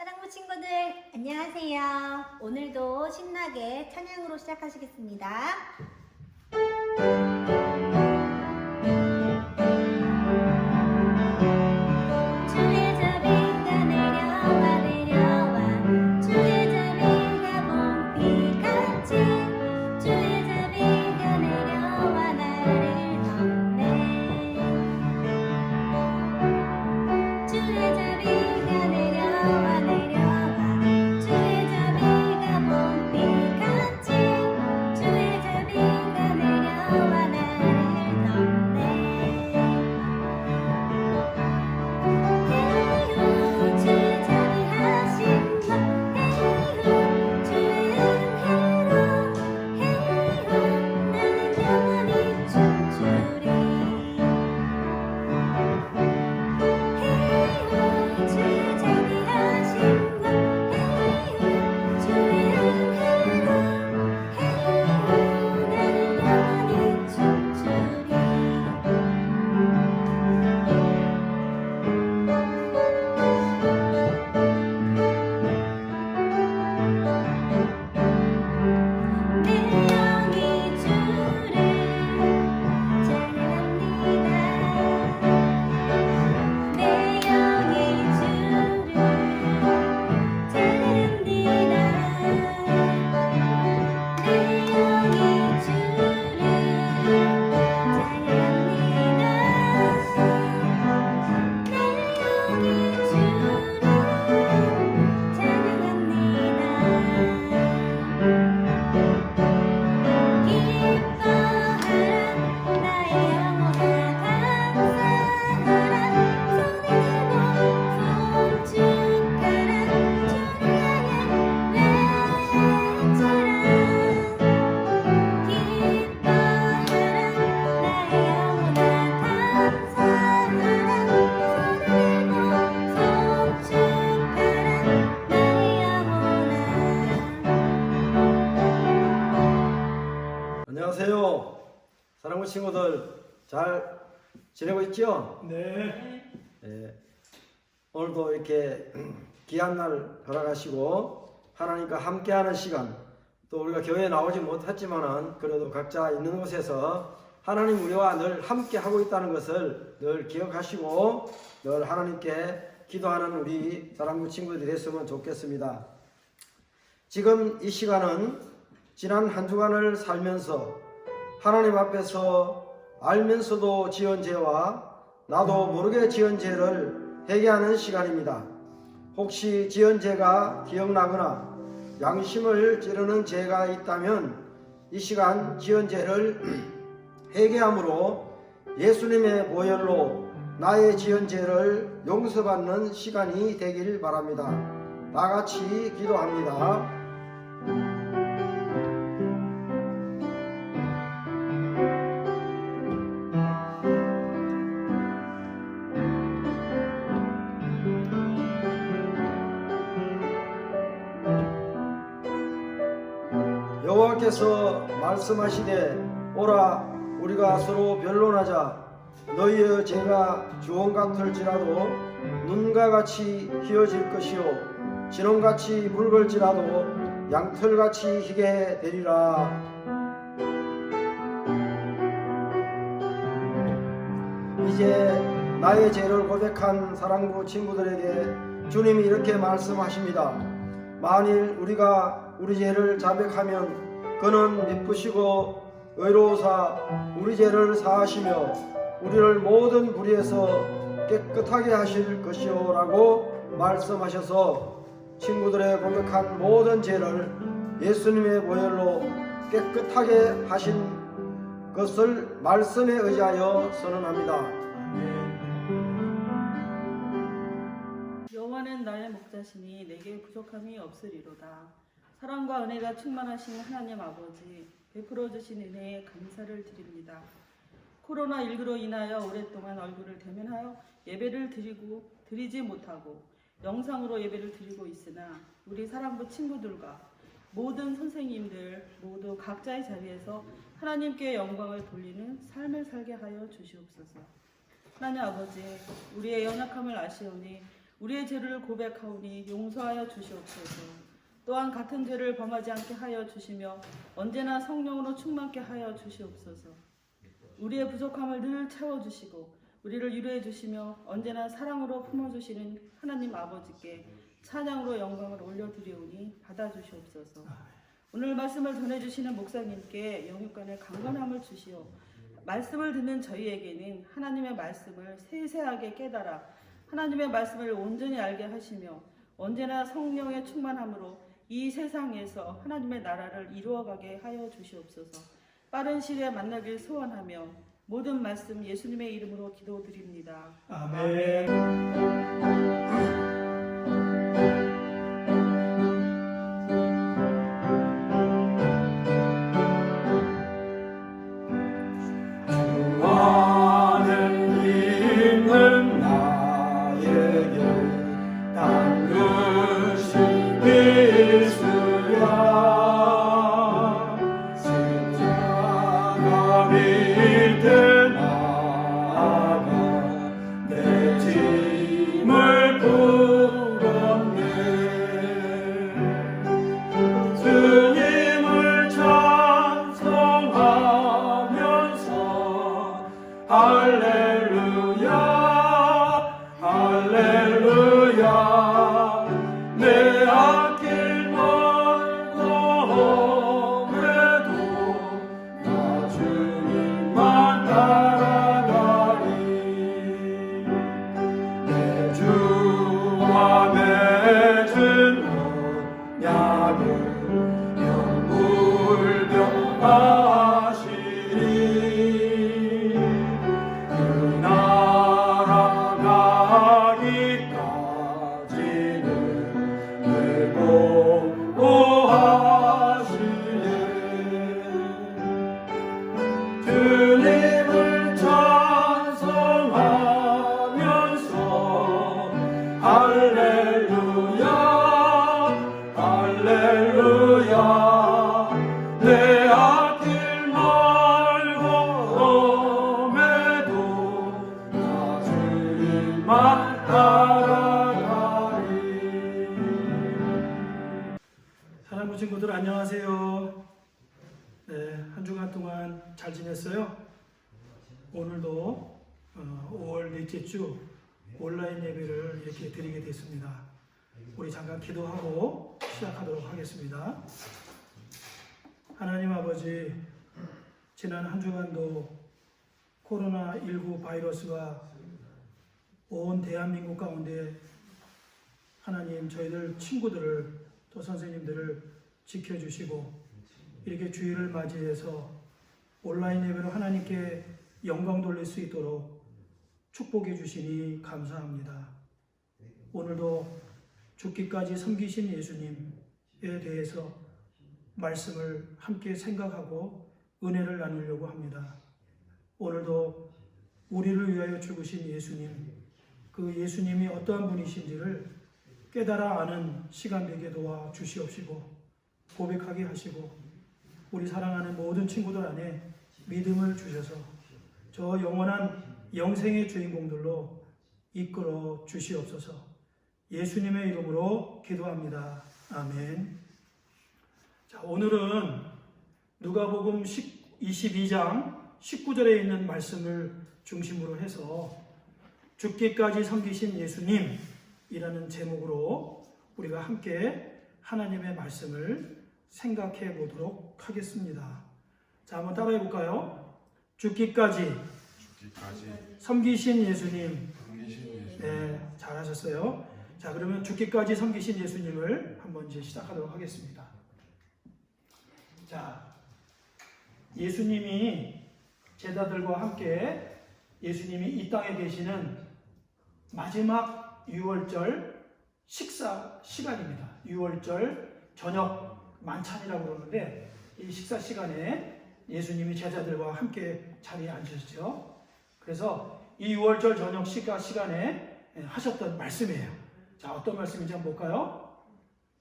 사랑부 친구들 안녕하세요. 오늘도 신나게 찬양으로 시작하시겠습니다. 주의 자비가 내려와 내려와 주의 자비가 봄비같이 주의 자비가 내려와 나를 덮네. 주의 자비가 내려와 내려와 주의 자비가 봄비같이 주의 자비가 내려와 나를 덮네. 헤이호 주의 자비하신 것 헤이호 주의 은혜로 헤이호 나는 영원히 춤추리. 헤이호 주의 자비하신 것 헤이호 주의 은혜로 헤이호 나는 영원히 춤추리. 내 영이 주를 찬양합니다. 내 영이 주를 찬양합니다. 내 영이 주를 찬양합니다. 내 영이 주를 찬양합니다. 기뻐하라 나의 영혼아 감사하라 손을 들고 송축하라 주를 향해 외치라. 기뻐하라 나의 영혼아 감사하라 손을 들고 송축하라 나의 영혼아. 안녕하세요. 사랑하는 친구들 잘 지내고 있죠? 네. 네. 오늘도 이렇게 귀한 날 허락하시고 하나님과 함께하는 시간, 또 우리가 교회에 나오지 못했지만은 그래도 각자 있는 곳에서 하나님 우리와 늘 함께하고 있다는 것을 늘 기억하시고 늘 하나님께 기도하는 우리 사랑부 친구들이 됐으면 좋겠습니다. 지금 이 시간은 지난 한 주간을 살면서 하나님 앞에서 알면서도 지은 죄와 나도 모르게 지은 죄를 회개하는 시간입니다. 혹시 지은 죄가 기억나거나 양심을 찌르는 죄가 있다면 이 시간 지은 죄를 회개함으로 예수님의 보혈로 나의 지은 죄를 용서받는 시간이 되길 바랍니다. 다 같이 기도합니다. 여호와께서 말씀하시되 오라 우리가 서로 변론하자. 너희의 죄가 주홍 같을지라도 눈과 같이 희어질 것이요 진홍같이 붉을지라도 양털같이 희게 되리라. 이제 나의 죄를 고백한 사랑부 친구들에게 주님이 이렇게 말씀하십니다. 만일 우리가 우리 죄를 자백하면 그는 미쁘시고 의로우사 우리 죄를 사하시며 우리를 모든 불의에서 깨끗하게 하실 것이요 라고 말씀하셔서 친구들의 고백한 모든 죄를 예수님의 보혈로 깨끗하게 하신 것을 말씀에 의지하여 선언합니다. 여호와는 나의 목자시니 내게 부족함이 없으리로다. 사랑과 은혜가 충만하신 하나님 아버지, 베풀어 주신 은혜에 감사를 드립니다. 코로나19로 인하여 오랫동안 얼굴을 대면하여 예배를 드리지 못하고 영상으로 예배를 드리고 있으나 우리 사랑부 친구들과 모든 선생님들 모두 각자의 자리에서 하나님께 영광을 돌리는 삶을 살게 하여 주시옵소서. 하나님 아버지, 우리의 연약함을 아시오니 우리의 죄를 고백하오니 용서하여 주시옵소서. 또한 같은 죄를 범하지 않게 하여 주시며 언제나 성령으로 충만케 하여 주시옵소서. 우리의 부족함을 늘 채워주시고 우리를 위로해 주시며 언제나 사랑으로 품어주시는 하나님 아버지께 찬양으로 영광을 올려드리오니 받아주시옵소서. 오늘 말씀을 전해주시는 목사님께 영육간의 강건함을 주시오. 말씀을 듣는 저희에게는 하나님의 말씀을 세세하게 깨달아 하나님의 말씀을 온전히 알게 하시며 언제나 성령의 충만함으로 이 세상에서 하나님의 나라를 이루어가게 하여 주시옵소서. 빠른 시일에 만나길 소원하며 모든 말씀 예수님의 이름으로 기도드립니다. 아멘. 주와는 있는 나에게 당그신 필수야. 십자가 밑에 나아가 내 짐을 풀었네. 주님을 찬송하면서 할렐루야 할렐루야. 내 앞길 멀고 험해도 나 주님만 따라가리. 내 주와 맺은 언약을 영불변하시리. 그 나라 가기까지는 늘 보호하시네. 주님을 찬송하면서 할렐루야 할렐루야. 내 앞길 멀고 험해도 나 주님만 따라가리. 사랑하는 친구들 안녕하세요. 네, 한 주간 동안 잘 지냈어요? 오늘도 5월 넷째 주 온라인 예배를 이렇게 드리게 됐습니다. 우리 잠깐 기도하고 시작하도록 하겠습니다. 하나님 아버지, 지난 한 주간도 코로나19 바이러스가 온 대한민국 가운데 하나님 저희들 친구들을 또 선생님들을 지켜주시고 이렇게 주일을 맞이해서 온라인 예배로 하나님께 영광 돌릴 수 있도록 축복해 주시니 감사합니다. 오늘도 죽기까지 섬기신 예수님에 대해서 말씀을 함께 생각하고 은혜를 나누려고 합니다. 오늘도 우리를 위하여 죽으신 예수님, 그 예수님이 어떠한 분이신지를 깨달아 아는 시간 되게 도와 주시옵시고 고백하게 하시고 우리 사랑하는 모든 친구들 안에 믿음을 주셔서 저 영원한 영생의 주인공들로 이끌어 주시옵소서. 예수님의 이름으로 기도합니다. 아멘. 자, 오늘은 누가복음 22장 19절에 있는 말씀을 중심으로 해서 죽기까지 섬기신 예수님이라는 제목으로 우리가 함께 하나님의 말씀을 생각해 보도록 하겠습니다. 자, 한번 따라해 볼까요? 죽기까지 섬기신 예수님. 네, 잘하셨어요. 자, 그러면 죽기까지 섬기신 예수님을 한번 이제 시작하도록 하겠습니다. 자, 예수님이 제자들과 함께 예수님이 이 땅에 계시는 마지막 유월절 식사 시간입니다. 유월절 저녁 만찬이라고 그러는데 이 식사 시간에 예수님이 제자들과 함께 자리에 앉으셨죠. 그래서 이 유월절 저녁 식사 시간에 하셨던 말씀이에요. 자, 어떤 말씀인지 한번 볼까요?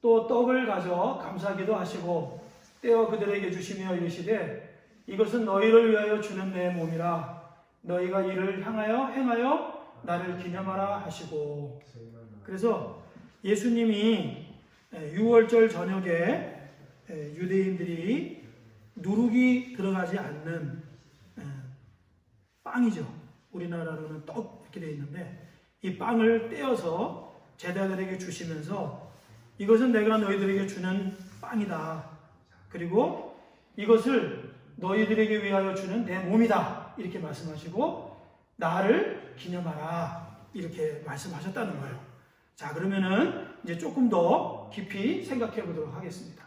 또 떡을 가져 감사기도 하시고 떼어 그들에게 주시며 이르시되 이것은 너희를 위하여 주는 내 몸이라 너희가 이를 향하여 행하여 나를 기념하라 하시고. 그래서 예수님이 6월절 저녁에 유대인들이 누룩이 들어가지 않는 빵이죠. 우리나라로는 떡 이렇게 되어 있는데 이 빵을 떼어서 제자들에게 주시면서 이것은 내가 너희들에게 주는 빵이다. 그리고 이것을 너희들에게 위하여 주는 내 몸이다. 이렇게 말씀하시고 나를 기념하라. 이렇게 말씀하셨다는 거예요. 자, 그러면은 이제 조금 더 깊이 생각해 보도록 하겠습니다.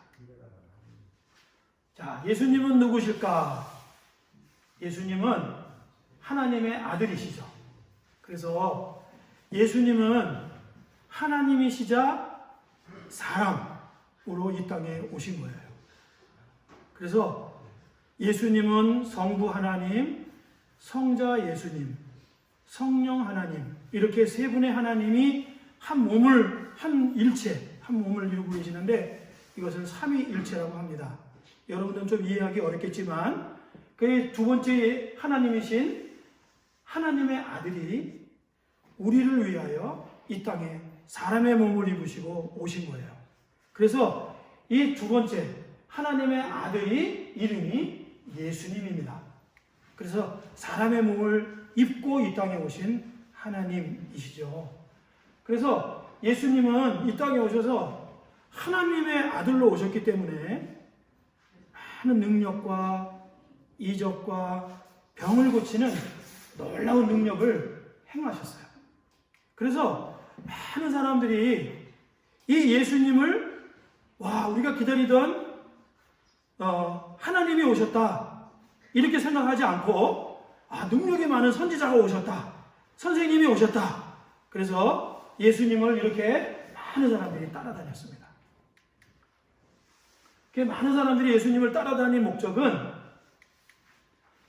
자, 예수님은 누구실까? 예수님은 하나님의 아들이시죠. 그래서 예수님은 하나님이시자 사람으로 이 땅에 오신 거예요. 그래서 예수님은 성부 하나님, 성자 예수님, 성령 하나님, 이렇게 세 분의 하나님이 한 몸을, 한 일체, 한 몸을 이루고 계시는데 이것을 삼위일체라고 합니다. 여러분들은 좀 이해하기 어렵겠지만 그 두 번째 하나님이신 하나님의 아들이 우리를 위하여 이 땅에 사람의 몸을 입으시고 오신 거예요. 그래서 이 두 번째 하나님의 아들이 이름이 예수님입니다. 그래서 사람의 몸을 입고 이 땅에 오신 하나님이시죠. 그래서 예수님은 이 땅에 오셔서 하나님의 아들로 오셨기 때문에 많은 능력과 이적과 병을 고치는 놀라운 능력을 행하셨어요. 그래서 많은 사람들이 이 예수님을 우리가 기다리던 하나님이 오셨다 이렇게 생각하지 않고 능력이 많은 선지자가 오셨다, 선생님이 오셨다. 그래서 예수님을 이렇게 많은 사람들이 따라다녔습니다. 많은 사람들이 예수님을 따라다닌 목적은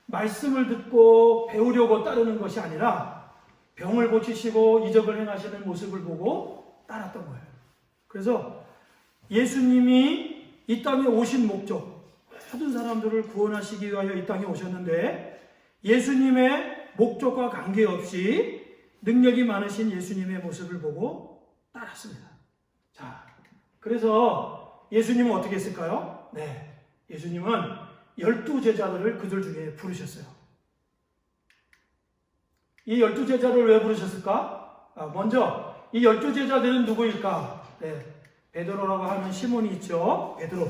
말씀을 듣고 배우려고 따르는 것이 아니라 병을 고치시고 이적을 행하시는 모습을 보고 따랐던 거예요. 그래서 예수님이 이 땅에 오신 목적, 모든 사람들을 구원하시기 위하여 이 땅에 오셨는데 예수님의 목적과 관계없이 능력이 많으신 예수님의 모습을 보고 따랐습니다. 자, 그래서 예수님은 어떻게 했을까요? 예수님은 12제자들을 그들 중에 부르셨어요. 이 12제자를 왜 부르셨을까? 먼저 이 12제자들은 누구일까? 베드로라고 하는 시몬이 있죠. 베드로.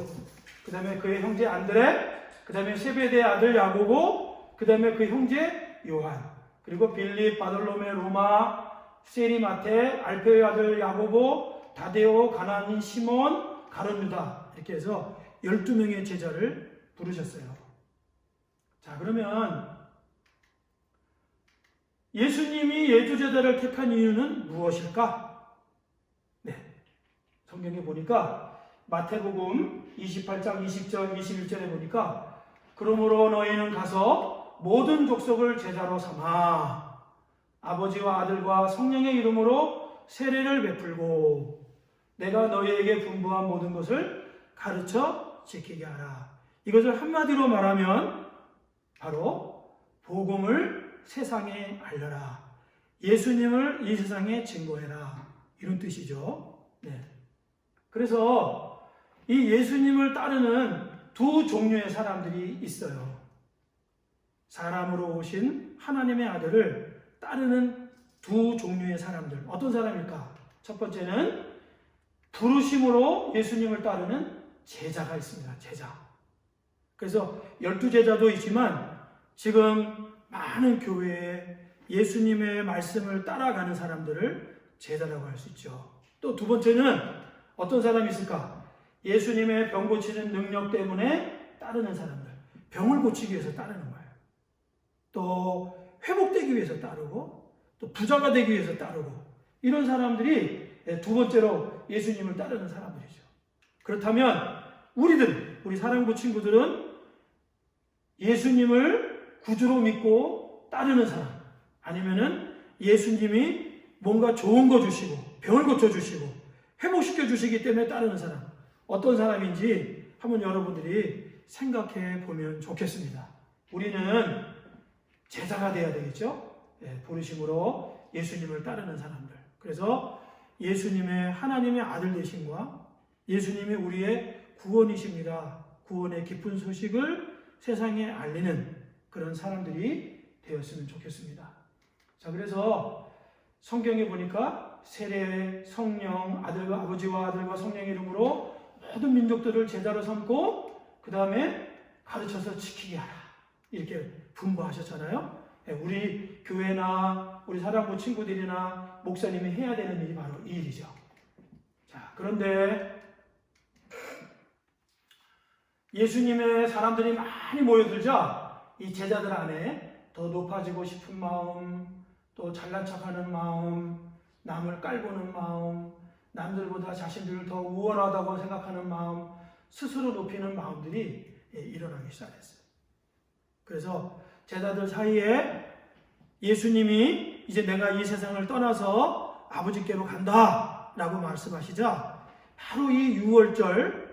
그 다음에 그의 형제 안드레, 그 다음에 세베대의 아들 야고보, 그 다음에 그 형제 요한, 그리고 빌립, 바돌로메, 로마, 세리마테, 알페의 아들 야고보, 다데오, 가나니, 시몬, 가룟 유다, 이렇게 해서 12명의 제자를 부르셨어요. 자, 그러면 예수님이 12제자를 택한 이유는 무엇일까? 성경에 보니까 마태복음 28장 20절 21절에 보니까 그러므로 너희는 가서 모든 족속을 제자로 삼아 아버지와 아들과 성령의 이름으로 세례를 베풀고 내가 너희에게 분부한 모든 것을 가르쳐 지키게 하라. 이것을 한마디로 말하면 바로 복음을 세상에 알려라. 예수님을 이 세상에 증거해라. 이런 뜻이죠. 그래서 이 예수님을 따르는 두 종류의 사람들이 있어요. 사람으로 오신 하나님의 아들을 따르는 두 종류의 사람들. 어떤 사람일까? 첫 번째는 부르심으로 예수님을 따르는 제자가 있습니다. 제자. 그래서 12제자도 있지만 지금 많은 교회에 예수님의 말씀을 따라가는 사람들을 제자라고 할 수 있죠. 또 두 번째는 어떤 사람이 있을까? 예수님의 병 고치는 능력 때문에 따르는 사람들. 병을 고치기 위해서 따르는 거예요. 또 회복되기 위해서 따르고 또 부자가 되기 위해서 따르고 이런 사람들이 두 번째로 예수님을 따르는 사람들이죠. 그렇다면 우리 사랑부 친구들은 예수님을 구주로 믿고 따르는 사람, 아니면은 예수님이 뭔가 좋은 거 주시고 병을 고쳐주시고 회복시켜 주시기 때문에 따르는 사람, 어떤 사람인지 한번 여러분들이 생각해 보면 좋겠습니다. 우리는 제자가 돼야 되겠죠? 부르심으로 예수님을 따르는 사람들. 그래서 예수님의 하나님의 아들 되심과 예수님이 우리의 구원이십니다. 구원의 기쁜 소식을 세상에 알리는 그런 사람들이 되었으면 좋겠습니다. 자, 그래서 성경에 보니까 세례, 성령, 아들과 아버지와 아들과 성령의 이름으로 모든 민족들을 제자로 삼고 그 다음에 가르쳐서 지키게 하라 이렇게 분부하셨잖아요. 우리 교회나 우리 사랑부 친구들이나 목사님이 해야 되는 일이 바로 이 일이죠. 자, 그런데 예수님의 사람들이 많이 모여들자 이 제자들 안에 더 높아지고 싶은 마음, 또 잘난 척하는 마음, 남을 깔보는 마음, 남들보다 자신들을 더 우월하다고 생각하는 마음, 스스로 높이는 마음들이 일어나기 시작했어요. 그래서 제자들 사이에 예수님이 이제 내가 이 세상을 떠나서 아버지께로 간다 라고 말씀하시자 바로 이 유월절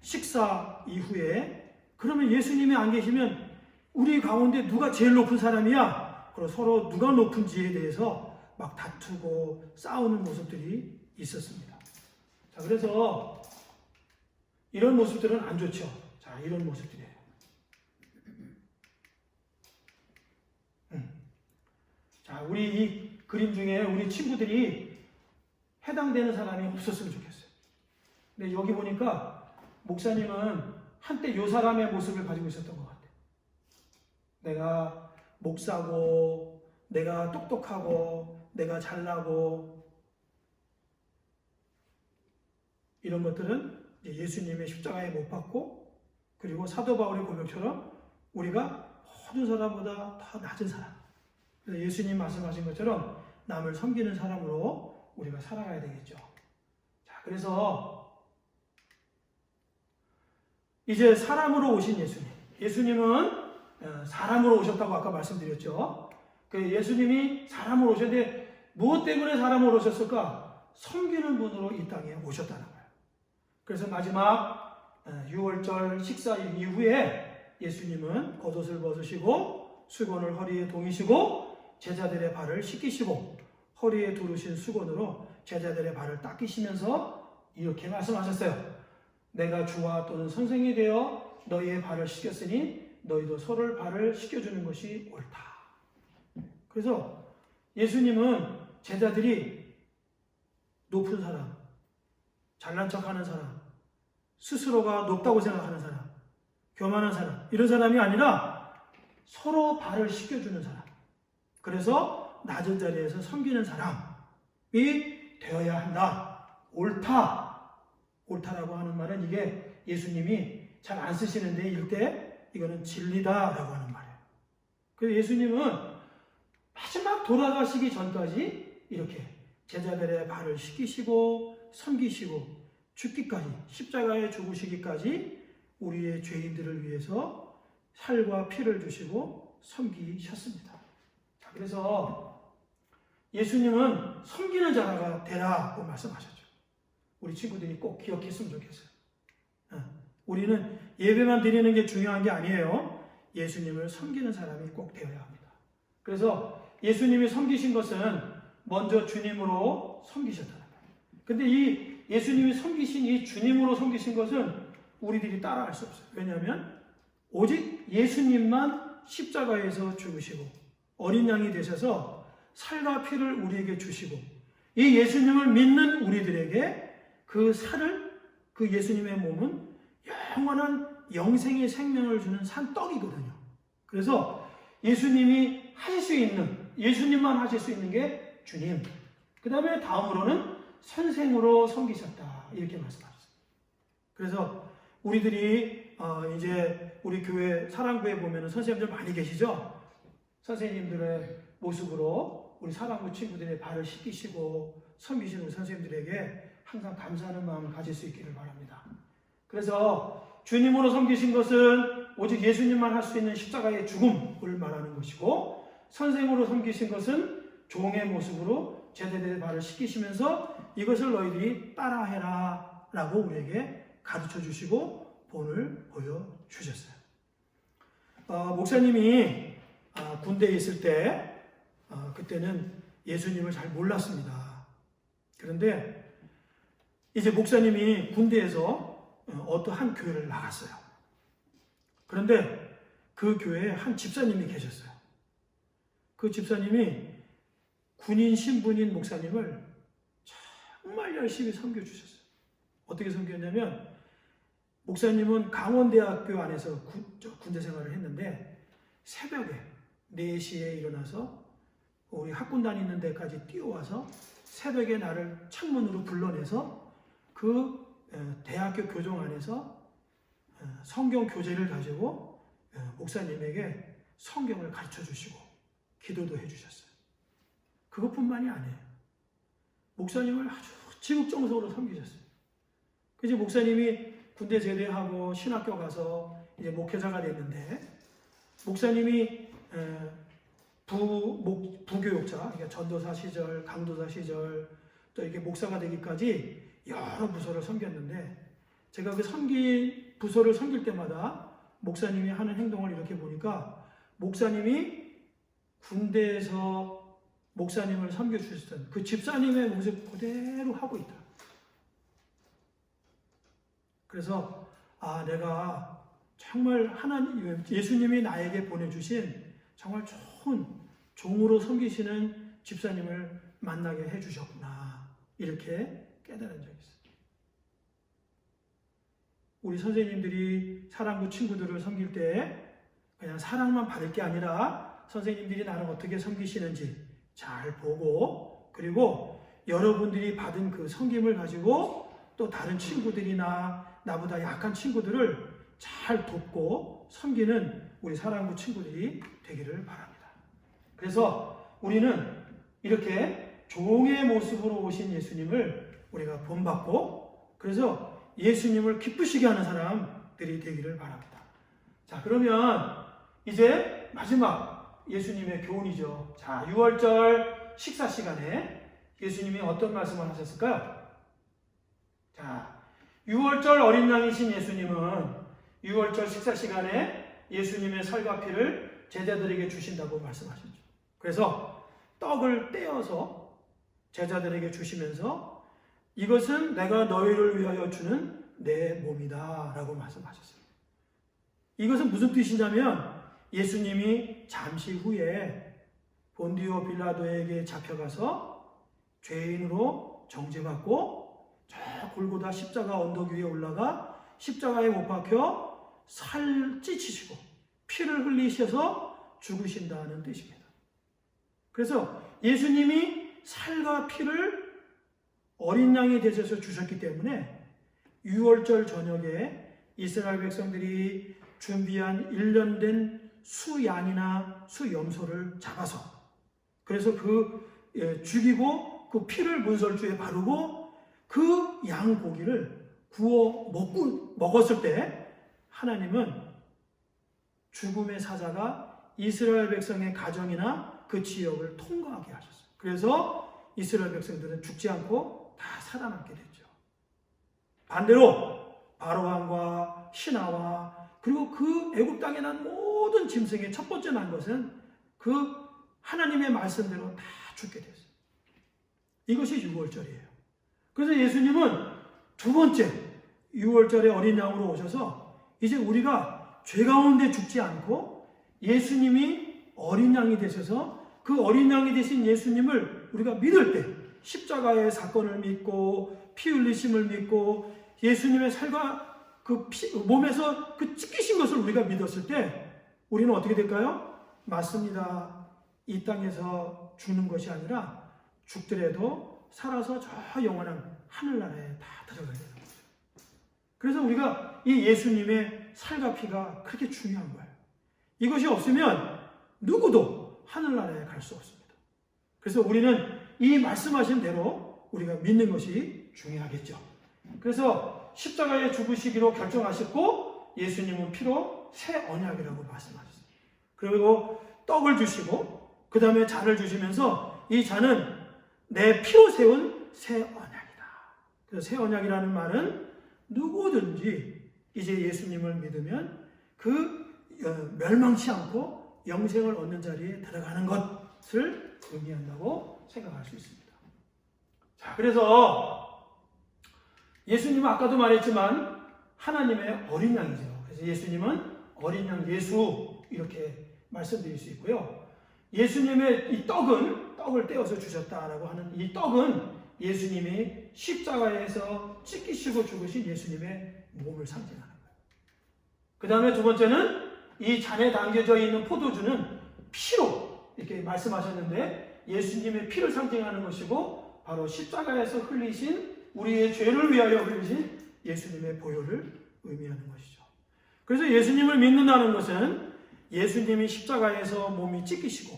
식사 이후에 그러면 예수님이 안 계시면 우리 가운데 누가 제일 높은 사람이야? 그리고 서로 누가 높은지에 대해서 막 다투고 싸우는 모습들이 있었습니다. 자, 그래서 이런 모습들은 안 좋죠. 자, 이런 모습들이에요. 자, 우리 이 그림 중에 우리 친구들이 해당되는 사람이 없었으면 좋겠어요. 근데 여기 보니까 목사님은 한때 요 사람의 모습을 가지고 있었던 것 같아요. 내가 목사고, 내가 똑똑하고, 내가 잘나고, 이런 것들은 예수님의 십자가에 못 박고, 그리고 사도 바울의 고백처럼 우리가 모든 사람보다 더 낮은 사람. 그래서 예수님 말씀하신 것처럼 남을 섬기는 사람으로 우리가 살아가야 되겠죠. 자, 그래서 이제 사람으로 오신 예수님. 예수님은 사람으로 오셨다고 아까 말씀드렸죠. 그 예수님이 사람으로 오셨는데 무엇 때문에 사람으로 오셨을까? 섬기는 분으로 이 땅에 오셨다는 거예요. 그래서 마지막 6월절 식사 이후에 예수님은 겉옷을 벗으시고 수건을 허리에 동이시고 제자들의 발을 씻기시고 허리에 두르신 수건으로 제자들의 발을 닦이시면서 이렇게 말씀하셨어요. 내가 주와 또는 선생이 되어 너희의 발을 씻겼으니 너희도 서로를 발을 씻겨주는 것이 옳다. 그래서 예수님은 제자들이 높은 사람, 잘난 척하는 사람, 스스로가 높다고 생각하는 사람, 교만한 사람, 이런 사람이 아니라 서로 발을 씻겨주는 사람, 그래서 낮은 자리에서 섬기는 사람이 되어야 한다. 옳다라고 하는 말은 이게 예수님이 잘 안 쓰시는데 일대 이거는 진리다라고 하는 말이에요. 그래서 예수님은 마지막 돌아가시기 전까지 이렇게 제자들의 발을 씻기시고 섬기시고 죽기까지 십자가에 죽으시기까지 우리의 죄인들을 위해서 살과 피를 주시고 섬기셨습니다. 자, 그래서 예수님은 섬기는 자가 되라고 말씀하셨죠. 우리 친구들이 꼭 기억했으면 좋겠어요. 우리는 예배만 드리는 게 중요한 게 아니에요. 예수님을 섬기는 사람이 꼭 되어야 합니다. 그래서 예수님이 섬기신 것은 먼저 주님으로 섬기셨다는 거예요. 근데 이 예수님이 섬기신 이 주님으로 섬기신 것은 우리들이 따라할 수 없어요. 왜냐하면 오직 예수님만 십자가에서 죽으시고 어린 양이 되셔서 살과 피를 우리에게 주시고 이 예수님을 믿는 우리들에게 그 살을, 그 예수님의 몸은 영원한 영생의 생명을 주는 산떡이거든요. 그래서 예수님이 하실 수 있는, 예수님만 하실 수 있는 게 주님. 그 다음에 다음으로는 선생으로 섬기셨다. 이렇게 말씀하셨어요. 그래서 우리들이 이제 우리 교회, 사랑부에 보면 선생님들 많이 계시죠? 선생님들의 모습으로 우리 사랑부 친구들의 발을 씻기시고 섬기시는 우리 선생님들에게 항상 감사하는 마음을 가질 수 있기를 바랍니다. 그래서 주님으로 섬기신 것은 오직 예수님만 할 수 있는 십자가의 죽음을 말하는 것이고 선생으로 섬기신 것은 종의 모습으로 제자들의 발을 씻기시면서 이것을 너희들이 따라해라 라고 우리에게 가르쳐 주시고 본을 보여주셨어요. 목사님이 군대에 있을 때 그때는 예수님을 잘 몰랐습니다. 그런데 이제 목사님이 군대에서 어떠한 교회를 나갔어요. 그런데 그 교회에 한 집사님이 계셨어요. 그 집사님이 군인 신분인 목사님을 정말 열심히 섬겨주셨어요. 어떻게 섬겼냐면 목사님은 강원대학교 안에서 군대 생활을 했는데 새벽에 4시에 일어나서 우리 학군 다니는 데까지 뛰어와서 새벽에 나를 창문으로 불러내서 그 대학교 교정 안에서 성경 교재를 가지고 목사님에게 성경을 가르쳐 주시고 기도도 해 주셨어요. 그것뿐만이 아니에요. 목사님을 아주 지극정성으로 섬기셨어요. 그래서 목사님이 군대 제대하고 신학교 가서 이제 목회자가 됐는데 목사님이 부교육자, 그러니까 전도사 시절, 강도사 시절 또 이렇게 목사가 되기까지 여러 부서를 섬겼는데 제가 그 부서를 섬길 때마다 목사님이 하는 행동을 이렇게 보니까 목사님이 군대에서 목사님을 섬겨주셨던 그 집사님의 모습 그대로 하고 있다. 그래서 내가 정말 예수님이 나에게 보내주신 정말 좋은 종으로 섬기시는 집사님을 만나게 해주셨구나. 이렇게 깨달은 적이 있어요. 우리 선생님들이 사랑부 친구들을 섬길 때 그냥 사랑만 받을 게 아니라 선생님들이 나를 어떻게 섬기시는지 잘 보고 그리고 여러분들이 받은 그 섬김을 가지고 또 다른 친구들이나 나보다 약한 친구들을 잘 돕고 섬기는 우리 사랑부 친구들이 되기를 바랍니다. 그래서 우리는 이렇게 종의 모습으로 오신 예수님을 우리가 본받고 그래서 예수님을 기쁘시게 하는 사람들이 되기를 바랍니다. 자, 그러면 이제 마지막 예수님의 교훈이죠. 자, 6월절 식사 시간에 예수님이 어떤 말씀을 하셨을까요? 자, 6월절 어린 양이신 예수님은 6월절 식사 시간에 예수님의 살과 피를 제자들에게 주신다고 말씀하셨죠. 그래서 떡을 떼어서 제자들에게 주시면서 이것은 내가 너희를 위하여 주는 내 몸이다 라고 말씀하셨어요. 이것은 무슨 뜻이냐면 예수님이 잠시 후에 본디오 빌라도에게 잡혀가서 죄인으로 정죄받고 저 골고다 십자가 언덕 위에 올라가 십자가에 못 박혀 살 찢으시고 피를 흘리셔서 죽으신다는 뜻입니다. 그래서 예수님이 살과 피를 어린 양이 되셔서 주셨기 때문에 6월절 저녁에 이스라엘 백성들이 준비한 1년 된 수양이나 수염소를 잡아서 그래서 죽이고 그 피를 문설주에 바르고 그 양 고기를 구워 먹었을 때 하나님은 죽음의 사자가 이스라엘 백성의 가정이나 그 지역을 통과하게 하셨어요. 그래서 이스라엘 백성들은 죽지 않고 다 살아남게 됐죠. 반대로 바로왕과 신하와 그리고 그 애굽 땅에 난 모든 짐승의 첫 번째 난 것은 그 하나님의 말씀대로 다 죽게 됐어요. 이것이 6월절이에요. 그래서 예수님은 두 번째 6월절에 어린 양으로 오셔서 이제 우리가 죄 가운데 죽지 않고 예수님이 어린 양이 되셔서 그 어린 양이 되신 예수님을 우리가 믿을 때 십자가의 사건을 믿고 피 흘리심을 믿고 예수님의 살과 그 몸에서 그 찢기신 것을 우리가 믿었을 때 우리는 어떻게 될까요? 맞습니다. 이 땅에서 죽는 것이 아니라 죽더라도 살아서 저 영원한 하늘나라에 다 들어가야 되는 거죠. 그래서 우리가 이 예수님의 살과 피가 그렇게 중요한 거예요. 이것이 없으면 누구도 하늘나라에 갈 수 없습니다. 그래서 우리는 이 말씀하신 대로 우리가 믿는 것이 중요하겠죠. 그래서 십자가에 죽으시기로 결정하셨고 예수님은 피로 새 언약이라고 말씀하셨어요. 그리고 떡을 주시고 그 다음에 잔을 주시면서 이 잔은 내 피로 세운 새 언약이다. 그래서 새 언약이라는 말은 누구든지 이제 예수님을 믿으면 그 멸망치 않고 영생을 얻는 자리에 들어가는 것을 의미한다고 생각할 수 있습니다. 자, 그래서 예수님은 아까도 말했지만 하나님의 어린 양이죠. 그래서 예수님은 어린 양 예수 이렇게 말씀드릴 수 있고요. 예수님의 이 떡을 떼어서 주셨다라고 하는 이 떡은 예수님이 십자가에서 찢기시고 죽으신 예수님의 몸을 상징하는 거예요. 그 다음에 두 번째는 이 잔에 담겨져 있는 포도주는 피로 이렇게 말씀하셨는데 예수님의 피를 상징하는 것이고 바로 십자가에서 흘리신 우리의 죄를 위하여 흘리신 예수님의 보혈을 의미하는 것이죠. 그래서 예수님을 믿는다는 것은 예수님이 십자가에서 몸이 찢기시고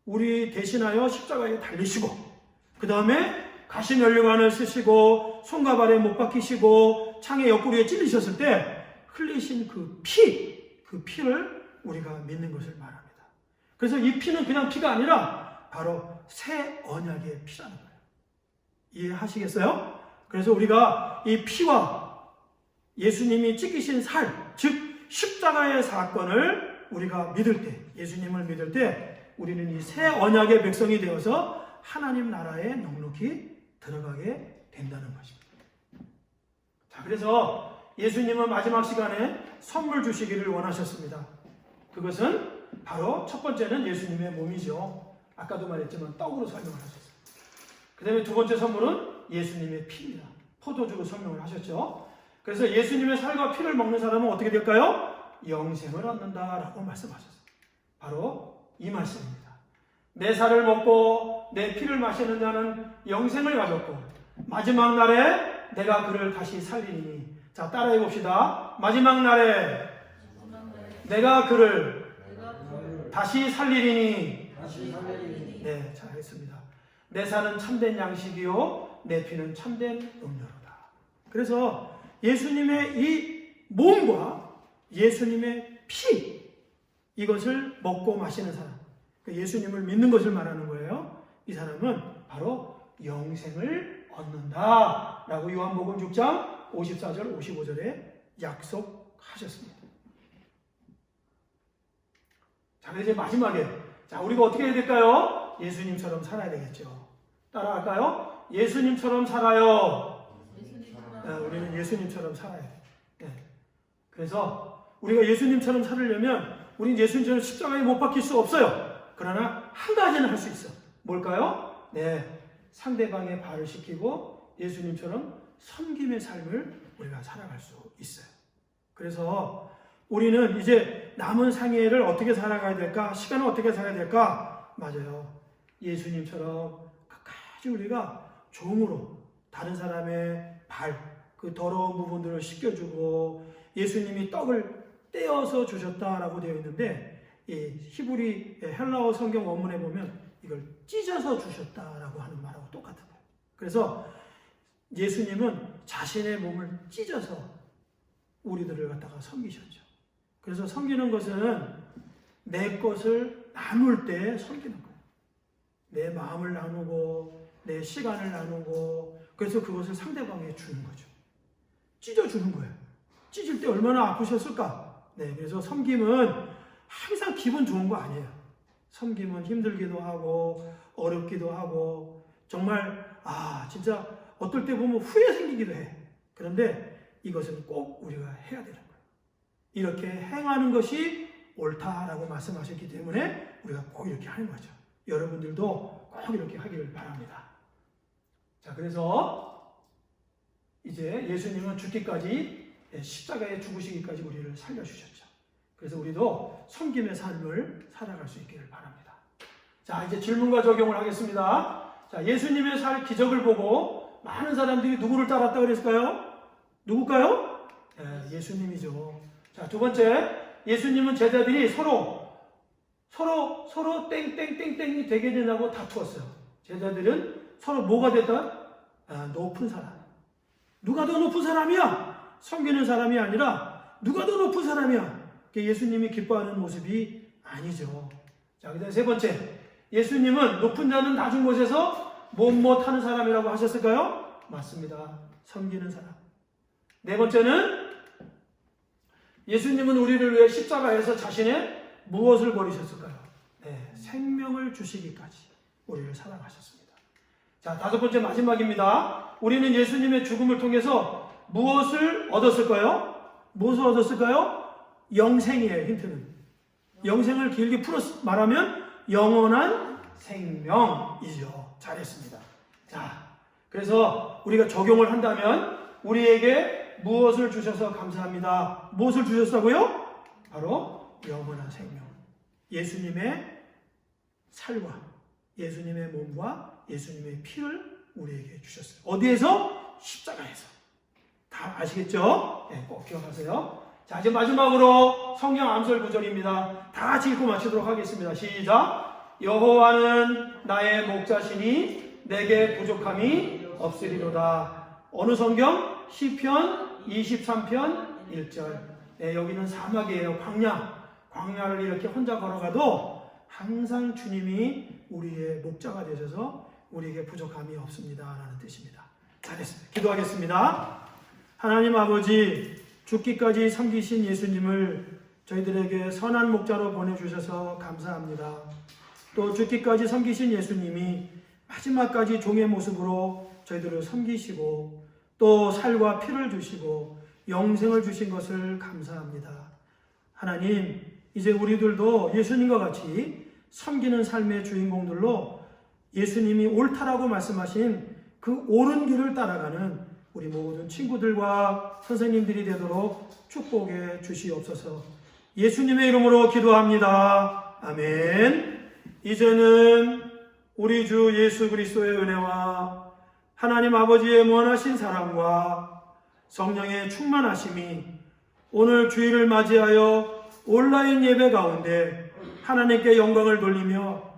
우리 대신하여 십자가에 달리시고 그 다음에 가시면류관을 쓰시고 손과 발에 못 박히시고 창의 옆구리에 찔리셨을 때 흘리신 그 피를 우리가 믿는 것을 말합니다. 그래서 이 피는 그냥 피가 아니라 바로 새 언약의 피라는 거예요. 이해하시겠어요? 그래서 우리가 이 피와 예수님이 찢기신 살, 즉 십자가의 사건을 우리가 믿을 때, 예수님을 믿을 때 우리는 이 새 언약의 백성이 되어서 하나님 나라에 넉넉히 들어가게 된다는 것입니다. 자, 그래서 예수님은 마지막 시간에 선물 주시기를 원하셨습니다. 그것은 바로 첫 번째는 예수님의 몸이죠. 아까도 말했지만 떡으로 설명을 하셨어요. 그 다음에 두 번째 선물은 예수님의 피입니다. 포도주로 설명을 하셨죠. 그래서 예수님의 살과 피를 먹는 사람은 어떻게 될까요? 영생을 얻는다라고 말씀하셨어요. 바로 이 말씀입니다. 내 살을 먹고 내 피를 마시는 자는 영생을 가졌고 마지막 날에 내가 그를 다시 살리니. 자, 따라해 봅시다. 마지막 날에 내가 그를 다시 살리리니. 네, 잘했습니다. 내 살은 참된 양식이요 내 피는 참된 음료로다. 그래서 예수님의 이 몸과 예수님의 피, 이것을 먹고 마시는 사람, 예수님을 믿는 것을 말하는 거예요. 이 사람은 바로 영생을 얻는다라고 요한복음 6장 54절 55절에 약속하셨습니다. 자, 그래서 이제 마지막에 우리가 어떻게 해야 될까요? 예수님처럼 살아야 되겠죠. 따라할까요? 예수님처럼 살아요. 우리는 예수님처럼 살아야 돼요. 네. 그래서 우리가 예수님처럼 살으려면 우리는 예수님처럼 십자가에 못 박힐 수 없어요. 그러나 한 가지는 할 수 있어. 뭘까요? 네, 상대방의 발을 씻기고 예수님처럼 섬김의 삶을 우리가 살아갈 수 있어요. 그래서 우리는 이제 남은 생애를 어떻게 살아가야 될까? 시간을 어떻게 살아야 될까? 맞아요. 예수님처럼 끝까지 우리가 종으로 다른 사람의 그 더러운 부분들을 씻겨주고 예수님이 떡을 떼어서 주셨다라고 되어 있는데 이 히브리 헬라어 성경 원문에 보면 이걸 찢어서 주셨다라고 하는 말하고 똑같은 거예요. 그래서 예수님은 자신의 몸을 찢어서 우리들을 갖다가 섬기셨죠. 그래서 섬기는 것은 내 것을 나눌 때 섬기는 거예요. 내 마음을 나누고 내 시간을 나누고 그래서 그것을 상대방에게 주는 거죠. 찢어주는 거예요. 찢을 때 얼마나 아프셨을까? 네, 그래서 섬김은 항상 기분 좋은 거 아니에요. 섬김은 힘들기도 하고 어렵기도 하고 정말 진짜 어떨 때 보면 후회 생기기도 해. 그런데 이것은 꼭 우리가 해야 되는 거예요. 이렇게 행하는 것이 옳다라고 말씀하셨기 때문에 우리가 꼭 이렇게 하는 거죠. 여러분들도 꼭 이렇게 하기를 바랍니다. 자, 그래서 이제 예수님은 죽기까지 십자가에 죽으시기까지 우리를 살려주셨죠. 그래서 우리도 섬김의 삶을 살아갈 수 있기를 바랍니다. 자, 이제 질문과 적용을 하겠습니다. 자, 예수님의 살 기적을 보고 많은 사람들이 누구를 따랐다고 그랬을까요? 누굴까요? 예수님이죠. 자, 두 번째, 예수님은 제자들이 서로 땡땡땡땡이 되게 되냐고 다투었어요. 제자들은 서로 뭐가 됐다? 높은 사람. 누가 더 높은 사람이야? 섬기는 사람이 아니라 누가 더 높은 사람이야? 예수님이 기뻐하는 모습이 아니죠. 자, 그다음 세 번째, 예수님은 높은 자는 낮은 곳에서 못하는 사람이라고 하셨을까요? 맞습니다. 섬기는 사람. 네 번째는 예수님은 우리를 위해 십자가에서 자신의 무엇을 버리셨을까요? 네, 생명을 주시기까지 우리를 사랑하셨습니다. 자, 5번째 마지막입니다. 우리는 예수님의 죽음을 통해서 무엇을 얻었을까요? 무엇을 얻었을까요? 영생이에요. 힌트는. 영생을 길게 풀어서 말하면 영원한 생명이죠. 잘했습니다. 자, 그래서 우리가 적용을 한다면 우리에게 무엇을 주셔서 감사합니다. 무엇을 주셨다고요? 바로 영원한 생명. 예수님의 살과 예수님의 몸과 예수님의 피를 우리에게 주셨어요. 어디에서? 십자가에서. 다 아시겠죠? 네, 꼭 기억하세요. 자, 이제 마지막으로 성경 암설 구절입니다. 다 같이 읽고 마치도록 하겠습니다. 시작. 여호와는 나의 목자시니 내게 부족함이 없으리로다. 어느 성경? 시편 23편 1절. 네, 여기는 사막이에요. 광야를 이렇게 혼자 걸어가도 항상 주님이 우리의 목자가 되셔서 우리에게 부족함이 없습니다 라는 뜻입니다. 잘했습니다. 기도하겠습니다. 하나님 아버지, 죽기까지 섬기신 예수님을 저희들에게 선한 목자로 보내주셔서 감사합니다. 또 죽기까지 섬기신 예수님이 마지막까지 종의 모습으로 저희들을 섬기시고 또 살과 피를 주시고 영생을 주신 것을 감사합니다. 하나님, 이제 우리들도 예수님과 같이 섬기는 삶의 주인공들로 예수님이 옳다라고 말씀하신 그 옳은 길을 따라가는 우리 모든 친구들과 선생님들이 되도록 축복해 주시옵소서. 예수님의 이름으로 기도합니다. 아멘. 이제는 우리 주 예수 그리스도의 은혜와 하나님 아버지의 무한하신 사랑과 성령의 충만하심이 오늘 주일을 맞이하여 온라인 예배 가운데 하나님께 영광을 돌리며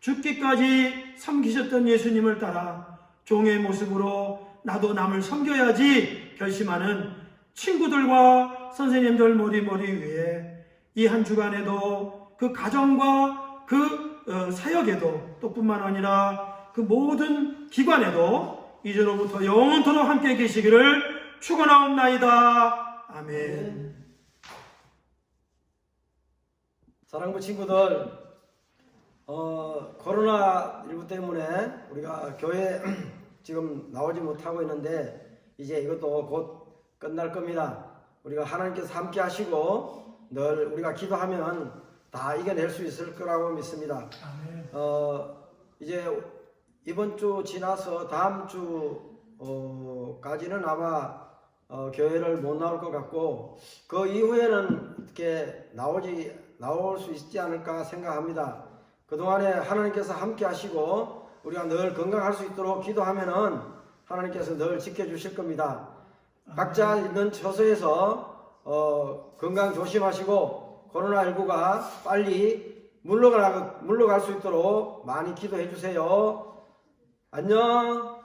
죽기까지 섬기셨던 예수님을 따라 종의 모습으로 나도 남을 섬겨야지 결심하는 친구들과 선생님들 머리 위에 이 한 주간에도 그 가정과 그 사역에도 또 뿐만 아니라 그 모든 기관에도 이제로부터 영원토록 함께 계시기를 축원하옵나이다. 아멘. 사랑부 친구들, 코로나19 때문에 우리가 교회 지금 나오지 못하고 있는데 이제 이것도 곧 끝날 겁니다. 우리가 하나님께서 함께 하시고 늘 우리가 기도하면 다 이겨낼 수 있을 거라고 믿습니다. 이제 이번 주 지나서 다음 주까지는 아마 교회를 못 나올 것 같고 그 이후에는 어떻게 나올 수 있지 않을까 생각합니다. 그동안에 하나님께서 함께 하시고 우리가 늘 건강할 수 있도록 기도하면은 하나님께서 늘 지켜주실 겁니다. 각자 있는 처소에서 건강 조심하시고 코로나19가 빨리 물러갈 수 있도록 많이 기도해 주세요. 안녕.